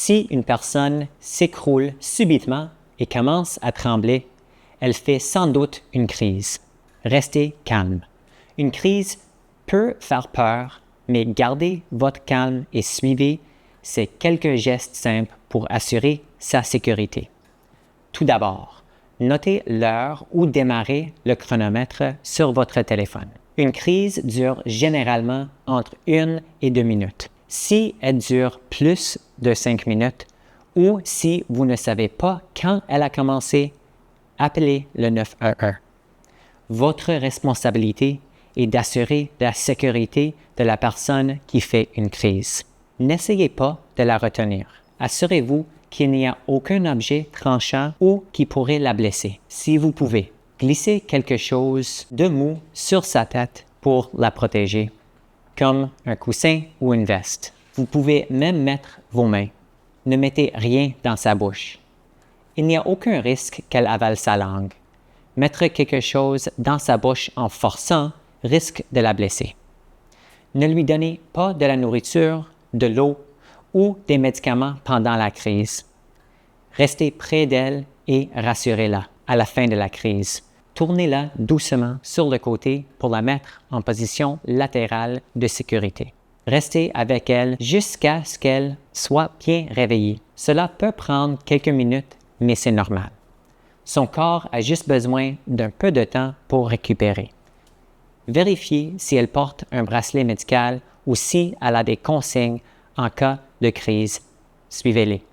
Si une personne s'écroule subitement et commence à trembler, elle fait sans doute une crise. Restez calme. Une crise peut faire peur, mais gardez votre calme et suivez ces quelques gestes simples pour assurer sa sécurité. Tout d'abord, notez l'heure ou démarrez le chronomètre sur votre téléphone. Une crise dure généralement entre 1 et 2 minutes. Si elle dure plus de 5 minutes ou si vous ne savez pas quand elle a commencé, appelez le 911. Votre responsabilité est d'assurer la sécurité de la personne qui fait une crise. N'essayez pas de la retenir. Assurez-vous qu'il n'y a aucun objet tranchant ou qui pourrait la blesser. Si vous pouvez, glissez quelque chose de mou sur sa tête pour la protéger, comme un coussin ou une veste. Vous pouvez même mettre vos mains. Ne mettez rien dans sa bouche. Il n'y a aucun risque qu'elle avale sa langue. Mettre quelque chose dans sa bouche en forçant risque de la blesser. Ne lui donnez pas de la nourriture, de l'eau ou des médicaments pendant la crise. Restez près d'elle et rassurez-la à la fin de la crise. Tournez-la doucement sur le côté pour la mettre en position latérale de sécurité. Restez avec elle jusqu'à ce qu'elle soit bien réveillée. Cela peut prendre quelques minutes, mais c'est normal. Son corps a juste besoin d'un peu de temps pour récupérer. Vérifiez si elle porte un bracelet médical ou si elle a des consignes en cas de crise. Suivez-les,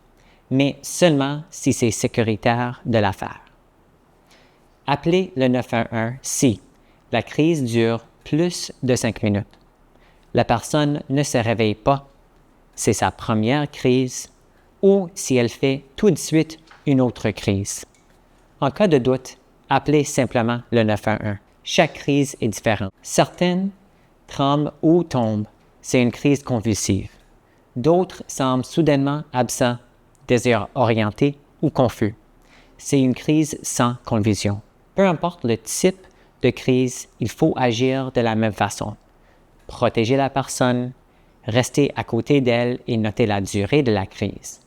mais seulement si c'est sécuritaire de la faire. Appelez le 911 si la crise dure plus de 5 minutes. La personne ne se réveille pas, c'est sa première crise, ou si elle fait tout de suite une autre crise. En cas de doute, appelez simplement le 911. Chaque crise est différente. Certaines tremblent ou tombent, c'est une crise convulsive. D'autres semblent soudainement absents, désorientés ou confus. C'est une crise sans convulsion. Peu importe le type de crise, il faut agir de la même façon. Protégez la personne, restez à côté d'elle et notez la durée de la crise.